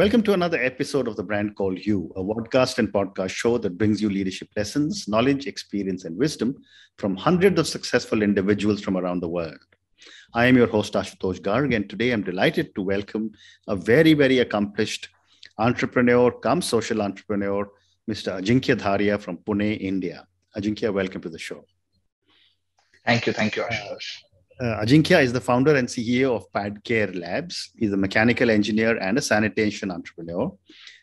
Welcome to another episode of The Brand Called You, a podcast and podcast show that brings you leadership lessons, knowledge, experience, and wisdom from hundreds of successful individuals from around the world. I am your host, Ashutosh Garg, and today I'm delighted to welcome a very, very accomplished entrepreneur, come social entrepreneur, Mr. Ajinkya Dhariya from Pune, India. Ajinkya, welcome to the show. Thank you, Ashutosh. Ajinkya is the founder and CEO of PadCare Labs. He's a mechanical engineer and a sanitation entrepreneur,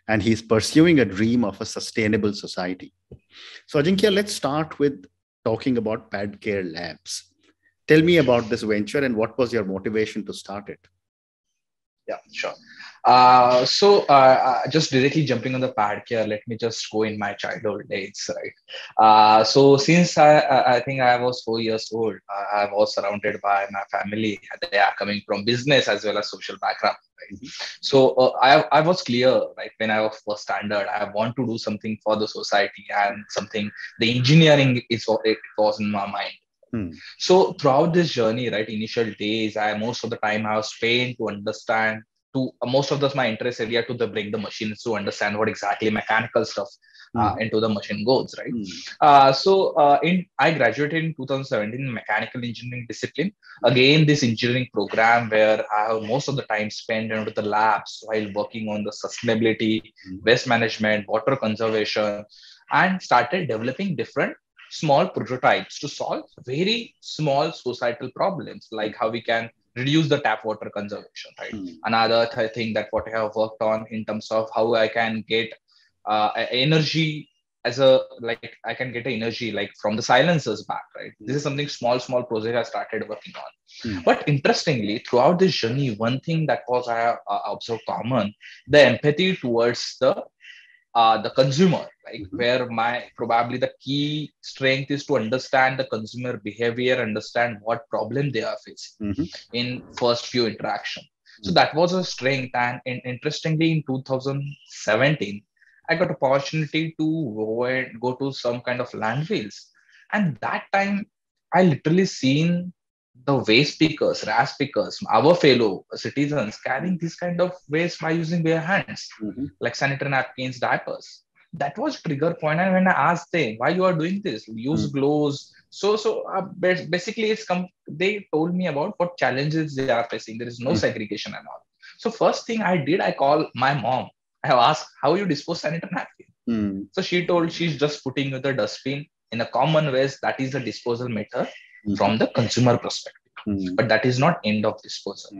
and he's pursuing a dream of a sustainable society. So, Ajinkya, let's start with talking about PadCare Labs. Tell me about this venture and what was your motivation to start it? Yeah, sure. Just directly jumping on the PadCare, let me just go in my childhood days, right? So since I think I was 4 years old, I was surrounded by my family. They are coming from business as well as social background. Right? So I was clear, right, when I was first standard, I want to do something for the society and something. The engineering is what it was in my mind. So throughout this journey, right, initial days, most of the time I was trained to understand most of my interest area to break the machines to understand what exactly mechanical stuff into the machine goes, right? I graduated in 2017 in mechanical engineering discipline. Again, this engineering program where I have most of the time spent into the labs while working on the sustainability, waste management, water conservation, and started developing different small prototypes to solve very small societal problems, like how we can reduce the tap water conservation, right? Another thing that what I have worked on in terms of how I can get energy I can get energy like from the silencers back, right? This is something small project I started working on. But interestingly, throughout this journey, one thing that was I observed common, the empathy towards the consumer, like where my probably the key strength is to understand the consumer behavior, understand what problem they are facing in first few interaction. So that was a strength. And interestingly, in 2017, I got opportunity to go to some kind of landfills. And that time, I literally seen the waste pickers, RAS pickers, our fellow citizens carrying this kind of waste by using bare hands, like sanitary napkins, diapers. That was trigger point. And when I asked them why you are doing this, use gloves. Basically, they told me about what challenges they are facing. There is no segregation and all. So first thing I did, I called my mom. I have asked how you dispose sanitary napkin. So she told she's just putting the dustbin in a common waste. That is the disposal method from the consumer perspective. But that is not end of disposal.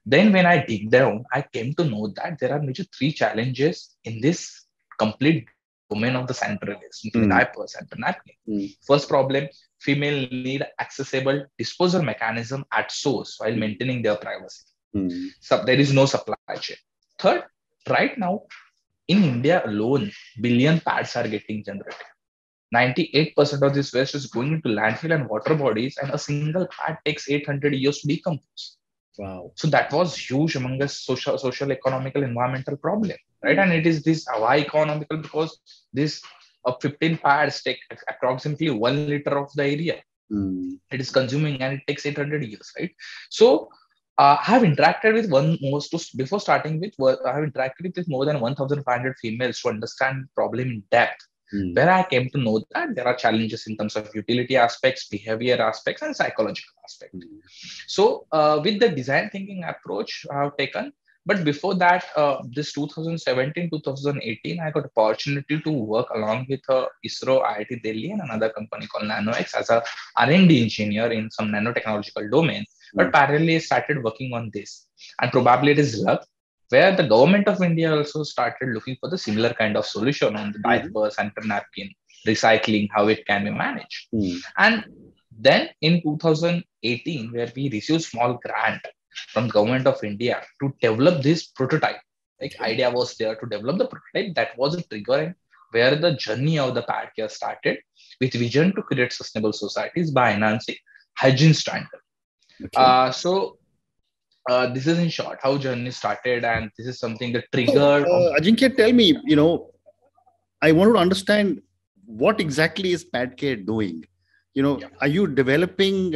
Then when I dig down, I came to know that there are major three challenges in this complete domain of the sanitary waste, including diapers, sanitary napkin. First problem, female need accessible disposal mechanism at source while maintaining their privacy. So there is no supply chain. Third, right now in India alone, billion pads are getting generated. 98% of this waste is going into landfill and water bodies, and a single pad takes 800 years to decompose. Wow. So that was huge among us social, economical, environmental problem, right? And it is this why economical because this 15 pads take approximately 1 liter of the area. It is consuming and it takes 800 years, right? So I have interacted with before starting with, I have interacted with more than 1,500 females to understand problem in depth. Where I came to know that there are challenges in terms of utility aspects, behavior aspects, and psychological aspects. So with the design thinking approach I have taken, but before that, this 2017, 2018, I got opportunity to work along with ISRO, IIT Delhi, and another company called NanoX as a R&D engineer in some nanotechnological domain. But parallelly, I started working on this. And probably it is luck, where the government of India also started looking for the similar kind of solution on the diapers, sanitary napkin, recycling, how it can be managed. And then in 2018, where we received small grant from government of India to develop this prototype. Like idea was there to develop the prototype. That was a trigger where the journey of the PadCare started with vision to create sustainable societies by enhancing hygiene standard. This is in short how journey started, and this is something that triggered. Ajinkya, tell me, I want to understand what exactly is PadCare doing? Are you developing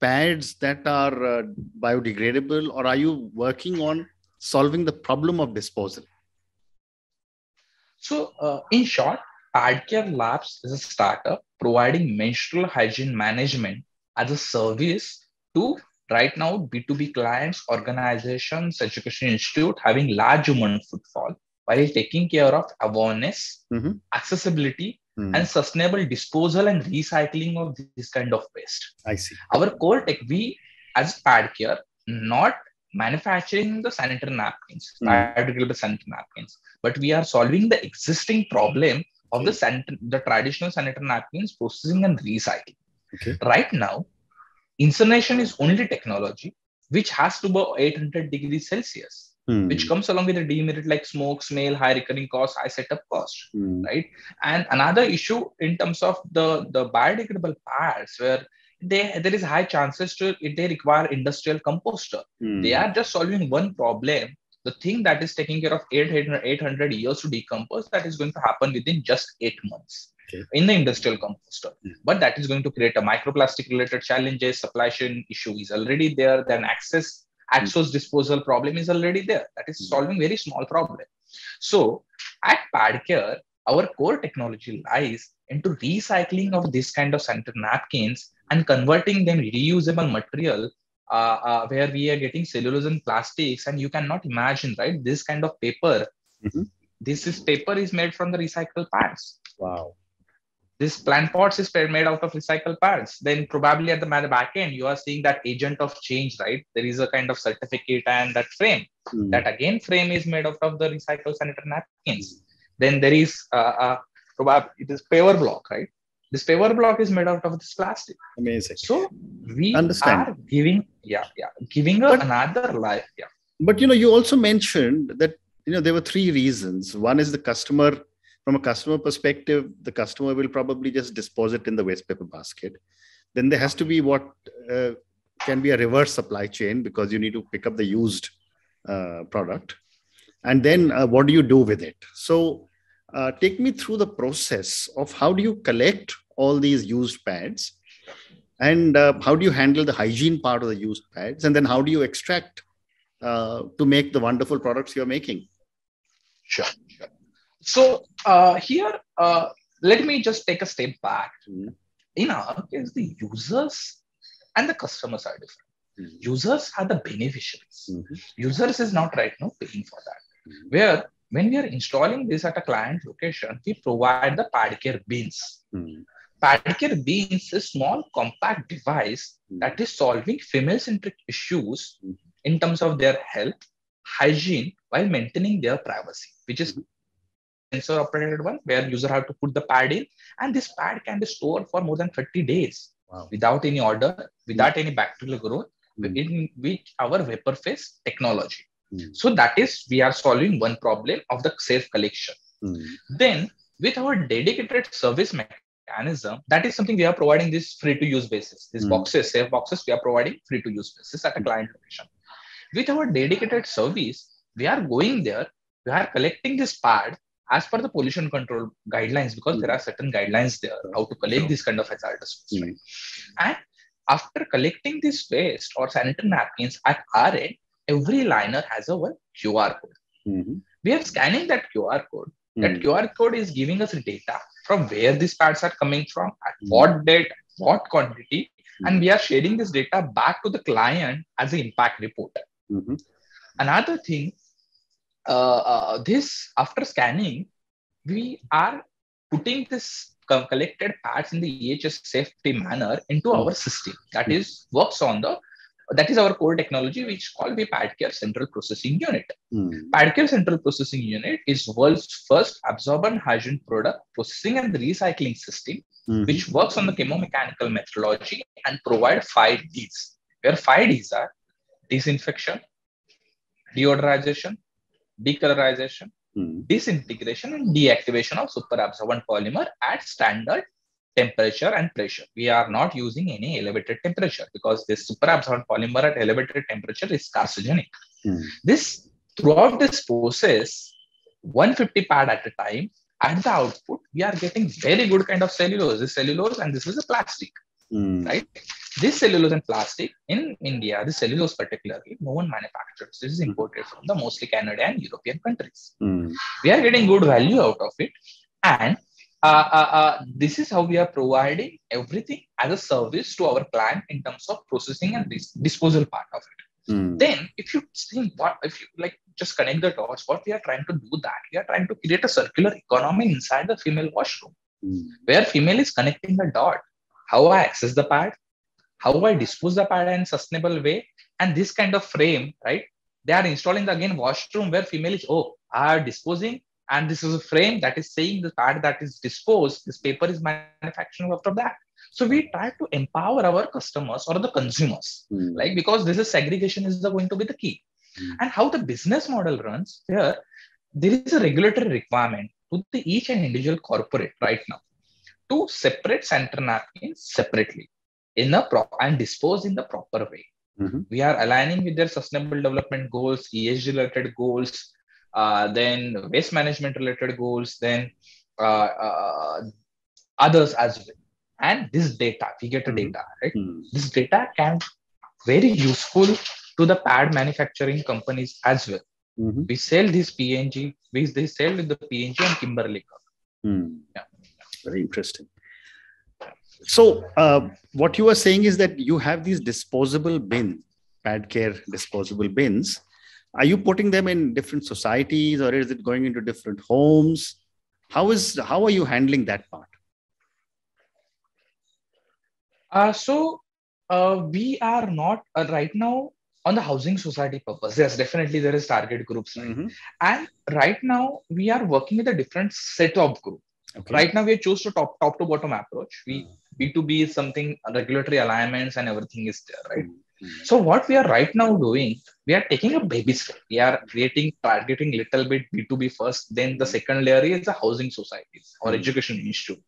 pads that are biodegradable, or are you working on solving the problem of disposal? So, in short, PadCare Labs is a startup providing menstrual hygiene management as a service to right now B2B clients, organizations, education institute having large human footfall while taking care of awareness, accessibility, and sustainable disposal and recycling of this kind of waste. I see. Our core tech, we as PadCare, not manufacturing the sanitary napkins, biodegradable sanitary napkins, but we are solving the existing problem of the traditional sanitary napkins processing and recycling. Okay. Right now, incineration is only technology which has to be 800 degrees Celsius, which comes along with a demerit like smoke, smell, high recurring cost, high setup cost, right? And another issue in terms of the biodegradable pads where there is high chances they require industrial composter. They are just solving one problem. The thing that is taking care of 800 years to decompose, that is going to happen within just 8 months in the industrial composter. But that is going to create a microplastic related challenges. Supply chain issue is already there. Then access disposal problem is already there. That is solving very small problem. So at PadCare, our core technology lies into recycling of this kind of sanitary napkins and converting them reusable material where we are getting cellulose and plastics. And you cannot imagine, right? This kind of paper, paper is made from the recycled pads. Wow. This plant pots is made out of recycled pads. Then probably at the back end, you are seeing that agent of change, right? There is a kind of certificate and that frame. That again frame is made out of the recycled sanitary napkins. Then there is probably it is paver block, right? This paver block is made out of this plastic. Amazing. So we are giving another life. Yeah. But you also mentioned that there were 3 reasons. One is the customer. From a customer perspective, the customer will probably just dispose it in the waste paper basket. Then there has to be what can be a reverse supply chain because you need to pick up the used product. And then what do you do with it? So take me through the process of how do you collect all these used pads and how do you handle the hygiene part of the used pads? And then how do you extract to make the wonderful products you're making? Sure. So here, let me just take a step back. In our case, the users and the customers are different. Users are the beneficiaries. Users is not right now paying for that. Where when we are installing this at a client location, we provide the PadCare bins. PadCare bins is a small compact device that is solving female-centric issues in terms of their health, hygiene, while maintaining their privacy, which is sensor operated one where user have to put the pad in, and this pad can be stored for more than 30 days without any odor, without any bacterial growth, in which our vapor phase technology. So that is, we are solving one problem of the safe collection. Then with our dedicated service mechanism, that is something we are providing this free to use basis. These boxes, safe boxes, we are providing free to use basis at a client location. With our dedicated service, we are going there, we are collecting this pad as per the pollution control guidelines, because there are certain guidelines there how to collect this kind of hazardous waste. Right? And after collecting this waste or sanitary napkins at our end, every liner has a QR code. We are scanning that QR code. That QR code is giving us data from where these pads are coming from, at what date, what quantity, and we are sharing this data back to the client as an impact report. Another thing, this after scanning, we are putting this collected pads in the EHS safety manner into our system. That is that is our core technology, which is called the PadCare Central Processing Unit. PadCare Central Processing Unit is world's first absorbent hygiene product processing and recycling system, which works on the chemomechanical methodology and provide 5 Ds, where 5 Ds are disinfection, deodorization, decolorization, disintegration, and deactivation of superabsorbent polymer at standard temperature and pressure. We are not using any elevated temperature because this superabsorbent polymer at elevated temperature is carcinogenic. This throughout this process, 150 pad at a time, at the output, we are getting very good kind of cellulose. This cellulose and this is a plastic, right? This cellulose and plastic in India, this cellulose particularly, no one manufactures. This is imported from the mostly Canada and European countries. We are getting good value out of it. And this is how we are providing everything as a service to our client in terms of processing and disposal part of it. Then, if you think if you like just connect the dots, what we are trying to do that we are trying to create a circular economy inside the female washroom, where female is connecting the dot. How I access the pad, how I dispose the pad in sustainable way, and this kind of frame, right? They are installing the again washroom where female is are disposing, and this is a frame that is saying the pad that is disposed, this paper is manufacturing after that. So we try to empower our customers or the consumers, like, because this is segregation is going to be the key. And how the business model runs here, there is a regulatory requirement to the each and individual corporate right now to separate sanitary napkins separately and dispose in the proper way. We are aligning with their sustainable development goals, ESG related goals, then waste management related goals, then others as well. And this data, we get the data, right? This data can very useful to the pad manufacturing companies as well. We sell this PNG, they sell with the PNG and Kimberly Cup. Very interesting. So what you are saying is that you have these disposable bin, PadCare disposable bins. Are you putting them in different societies, or is it going into different homes? How are you handling that part? We are not right now on the housing society purpose. Yes, definitely there is target groups, right? And right now we are working with a different set of group. Okay. Right now we choose to top to bottom approach. B2B is something, regulatory alignments and everything is there, right? So what we are right now doing, we are taking a baby step. We are targeting little bit B2B first. Then the second layer is the housing societies or education institute.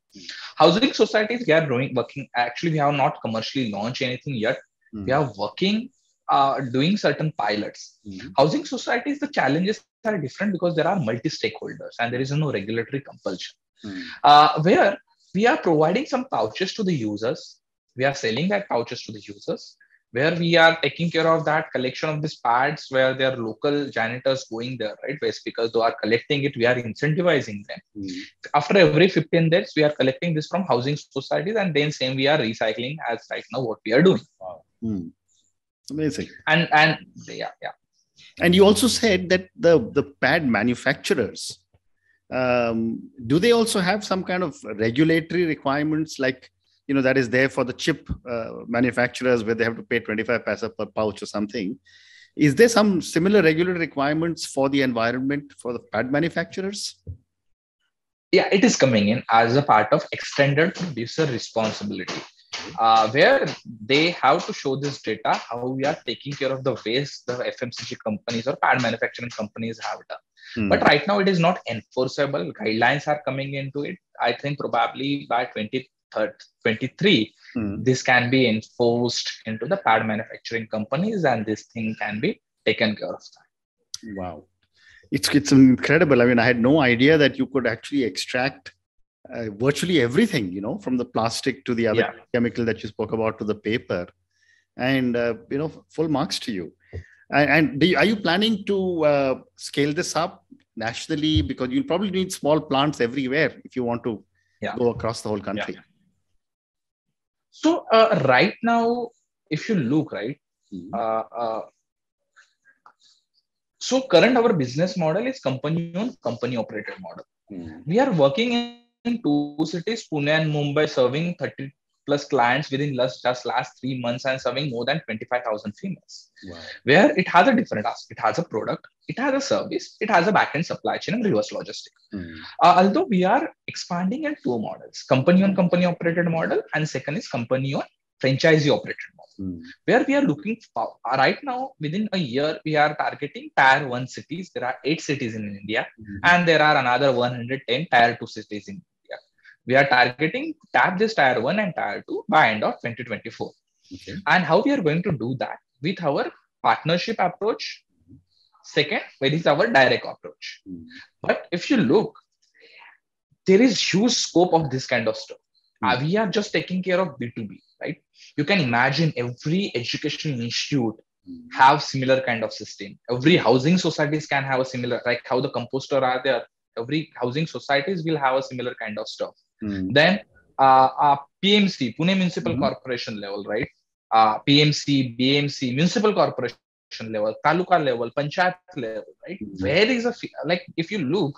Housing societies, we are working. Actually, we have not commercially launched anything yet. We are working, doing certain pilots. Housing societies, the challenges are different because there are multi-stakeholders and there is no regulatory compulsion. Where we are providing some pouches to the users. We are selling that pouches to the users, where we are taking care of that collection of these pads, where there are local janitors going there, right? Because they are collecting it, we are incentivizing them. After every 15 days, we are collecting this from housing societies, and then same we are recycling as right now what we are doing. Amazing. And yeah. And you also said that the pad manufacturers, do they also have some kind of regulatory requirements, like, that is there for the chip manufacturers, where they have to pay 25 paisa per pouch or something? Is there some similar regulatory requirements for the environment for the pad manufacturers? Yeah, it is coming in as a part of extended producer responsibility, where they have to show this data, how we are taking care of the waste the FMCG companies or pad manufacturing companies have done. But right now it is not enforceable. Guidelines are coming into it. I think probably by 2023, this can be enforced into the pad manufacturing companies, and this thing can be taken care of. Wow. It's incredible. I mean, I had no idea that you could actually extract virtually everything, from the plastic to the other chemical that you spoke about to the paper, and, full marks to you. And are you planning to scale this up nationally? Because you'll probably need small plants everywhere if you want to go across the whole country. So right now, if you look, right, so current our business model is company-owned, company-operated model. We are working in 2 cities, Pune and Mumbai, serving 30 plus clients within just last 3 months and serving more than 25,000 females. Wow. Where it has a different aspect. It has a product, it has a service, it has a back-end supply chain and reverse logistics. Although we are expanding in 2 models, company-owned, company-operated model, and second is company-owned, franchisee-operated model. Where we are looking for, right now, within a year, we are targeting tier 1 cities. There are 8 cities in India, and there are another 110 tier 2 cities in India. We are targeting to tap this tier 1 and tier 2 by end of 2024. And how we are going to do that? With our partnership approach. Second, where is our direct approach? But if you look, there is huge scope of this kind of stuff. We are just taking care of B2B, right? You can imagine every educational institute have similar kind of system. Every housing societies can have a similar, like how the composter are there. Every housing societies will have a similar kind of stuff. Then PMC, Pune Municipal Corporation level, right? PMC, BMC, Municipal Corporation level, Taluka level, Panchayat level, right? Where is like if you look,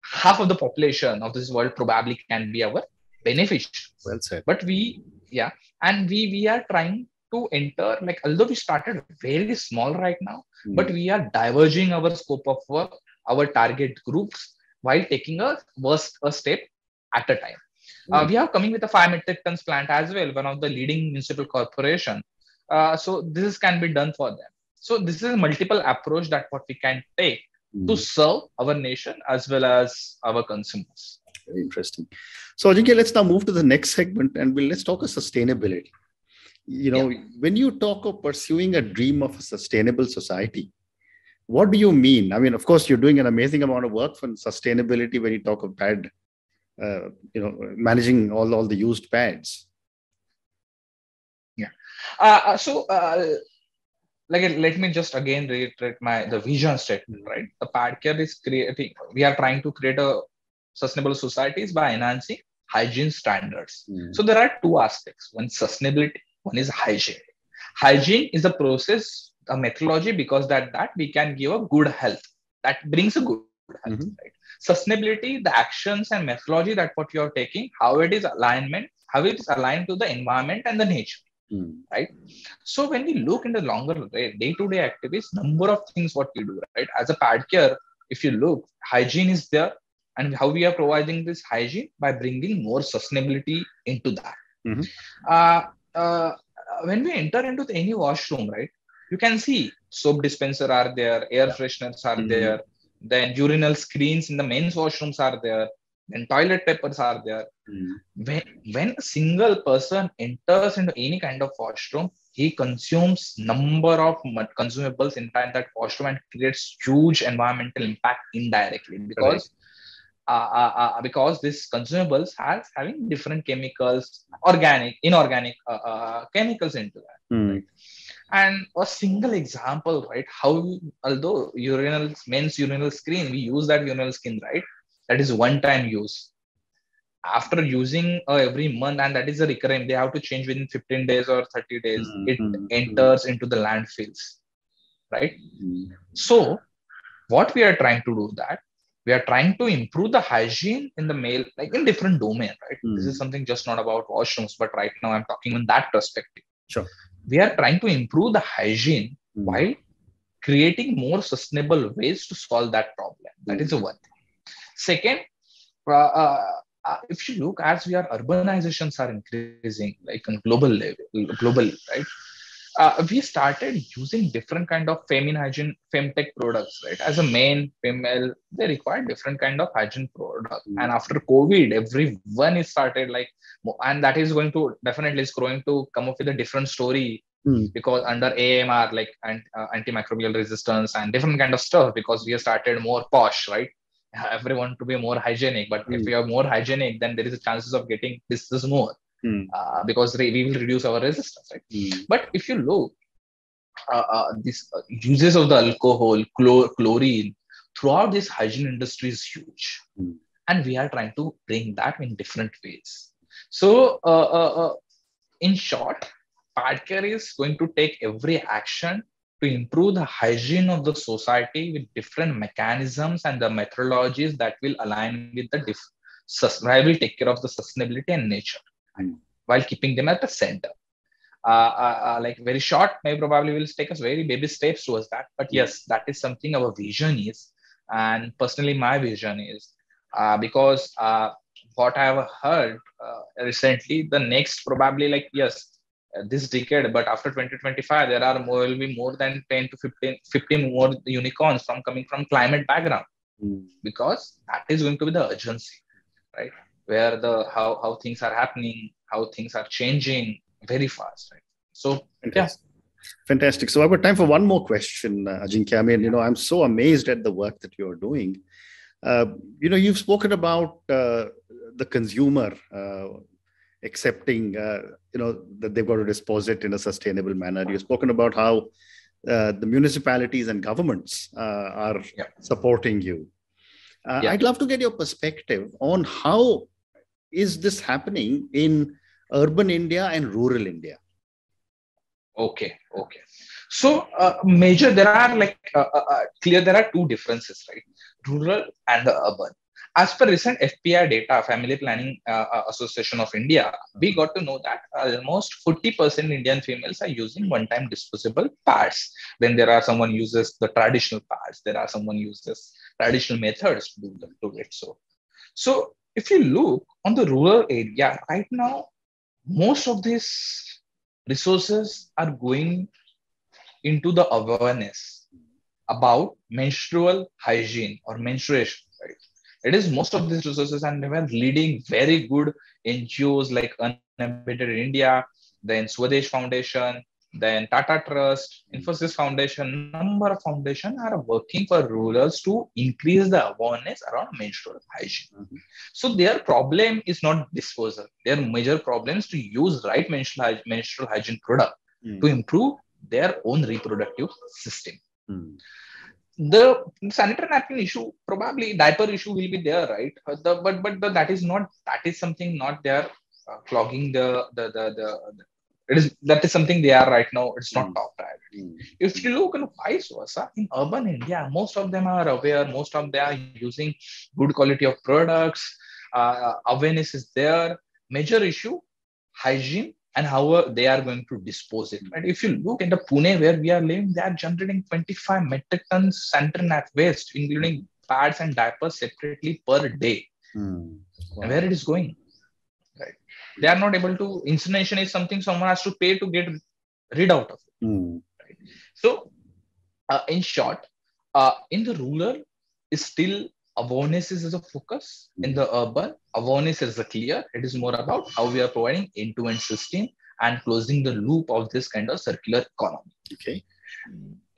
half of the population of this world probably can be our beneficiaries. Well said. But and we are trying to enter, like although we started very small right now, but we are diverging our scope of work, our target groups, while taking a step at a time. We are coming with a 5 metric tons plant as well, one of the leading municipal corporation. So this can be done for them. So this is a multiple approach that what we can take to serve our nation as well as our consumers. Very interesting. So Ajinkya, let's now move to the next segment and let's talk of sustainability. When you talk of pursuing a dream of a sustainable society, what do you mean? I mean, of course, you're doing an amazing amount of work for sustainability when you talk of pad, managing all the used pads. Yeah. Let me just again reiterate the vision statement, right? The PadCare is we are trying to create a sustainable societies by enhancing hygiene standards. So there are two aspects. One is sustainability, one is hygiene. Hygiene is a process, a methodology, because that we can give a good health. That brings a good health, right? Sustainability, the actions and methodology that what you are taking, how it is aligned to the environment and the nature. Right. So when we look in the longer day-to-day activities, number of things what we do, right? As a PadCare, if you look, hygiene is there, and how we are providing this hygiene by bringing more sustainability into that. When we enter into any washroom, right, you can see soap dispenser are there, air fresheners are there, then urinal screens in the men's washrooms are there, then toilet papers are there. When a single person enters into any kind of washroom, he consumes number of consumables inside that washroom and creates huge environmental impact indirectly, because these consumables having different chemicals, organic, inorganic chemicals into that. Right? And a single example, right? How although men's urinal screen, we use that urinal screen, right? That is one-time use. After using every month, and that is a recurring, they have to change within 15 days or 30 days. It enters into the landfills, right? So what we are trying to do that, we are trying to improve the hygiene in the male, like in different domain, right? This is something just not about washrooms, but right now I'm talking in that perspective. Sure. We are trying to improve the hygiene while creating more sustainable ways to solve that problem. That is the one thing. Second, if you look, as we are urbanizations are increasing, like on globally, right? We started using different kind of femtech products, right? As a man, female, they require different kind of hygiene product. And after COVID, everyone is started and that is going to definitely is going to come up with a different story, because under AMR, like antimicrobial resistance and different kind of stuff, because we have started more posh, right? Everyone to be more hygienic, but if we are more hygienic, then there is a chances of getting disease more, because we will reduce our resistance, right? But if you look, this uses of the alcohol, chlorine throughout this hygiene industry is huge, and we are trying to bring that in different ways. So in short, PadCare is going to take every action to improve the hygiene of the society with different mechanisms and the methodologies that will align with the will take care of the sustainability and nature, while keeping them at the center. Like very short, maybe probably will take us very baby steps towards that. But yes, that is something our vision is. And personally, my vision is because what I have heard recently, the next probably this decade, but after 2025, will be more than 10 to 15 more unicorns coming from climate background, because that is going to be the urgency, right? Where how things are happening, how things are changing very fast, right? So Fantastic. So I've got time for one more question, Ajinkya. I mean, I'm so amazed at the work that you're doing. You've spoken about the consumer accepting, that they've got to dispose it in a sustainable manner. You've spoken about how the municipalities and governments are supporting you. I'd love to get your perspective on how is this happening in urban India and rural India. Okay. So there are two differences, right? Rural and the urban. As per recent FPI data, Family Planning Association of India, we got to know that almost 40% Indian females are using one-time disposable pads. Then there are someone uses the traditional pads. There are someone uses traditional methods to do it. So if you look on the rural area right now, most of these resources are going into the awareness about menstrual hygiene or menstruation, right? It is most of these resources, and they were leading very good NGOs like Unattended India, then Swadesh Foundation, then Tata Trust, Infosys Foundation. Number of foundations are working for rurals to increase the awareness around menstrual hygiene. So their problem is not disposal. Their major problem is to use right menstrual hygiene product to improve their own reproductive system. The sanitary napkin issue, probably diaper issue will be there, right? But that is something not there clogging that is something they are right now. It's not top priority. If you look at vice versa, in urban India, most of them are aware. Most of them are using good quality of products. Awareness is there. Major issue, hygiene, and how they are going to dispose it. Right? If you look at the Pune where we are living, they are generating 25 metric tons sanitary waste, including pads and diapers separately per day. Wow. And where it is going? Right? They are not able to. Incineration is something someone has to pay to get rid out of it. Right? So, in short, in the rural, is still awareness is a focus. In the urban, awareness is clear. It is more about how we are providing end-to-end system and closing the loop of this kind of circular economy. Okay.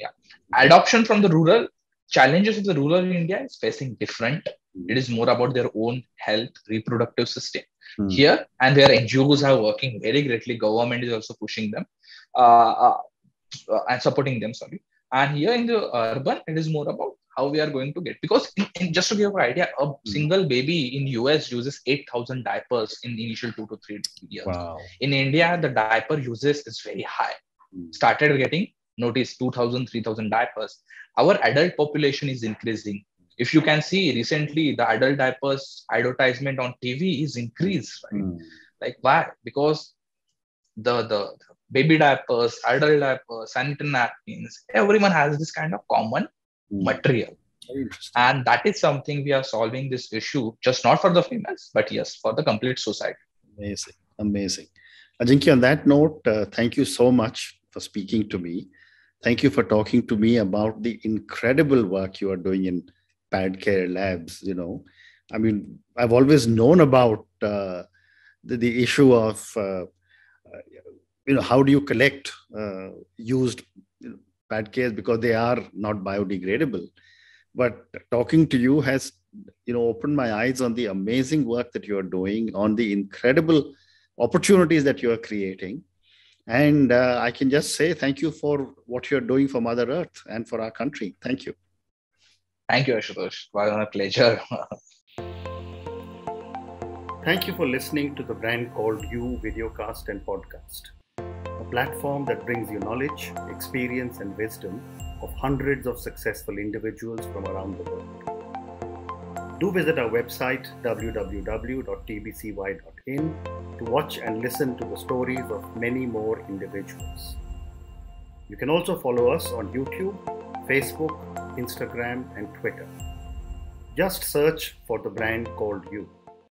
Yeah. Adoption from the rural, challenges of the rural India is facing different. It is more about their own health, reproductive system. Here, and where NGOs are working very greatly, government is also pushing them and supporting them, sorry. And here in the urban, it is more about how we are going to get, because just to give you an idea, a single baby in US uses 8,000 diapers in the initial 2 to 3 years. Wow. In India, the diaper uses is very high. Started getting noticed 2,000, 3,000 diapers. Our adult population is increasing. If you can see recently, the adult diapers advertisement on TV is increased, right? Like why? Because the baby diapers, adult diapers, sanitary napkins, everyone has this kind of common material. And that is something we are solving this issue, just not for the females, but yes, for the complete society. Amazing. Ajinkya, on that note, thank you so much for speaking to me. Thank you for talking to me about the incredible work you are doing in PadCare Labs. I mean, I've always known about the issue of, how do you collect used pad cares, because they are not biodegradable. But talking to you has, opened my eyes on the amazing work that you are doing, on the incredible opportunities that you are creating. And I can just say thank you for what you're doing for Mother Earth and for our country. Thank you. Thank you, Ashutosh. It was a pleasure. Thank you for listening to the brand called You videocast and podcast, a platform that brings you knowledge, experience, and wisdom of hundreds of successful individuals from around the world. Do visit our website www.tbcy.in to watch and listen to the stories of many more individuals. You can also follow us on YouTube, Facebook, Instagram, and Twitter. Just search for the brand called You.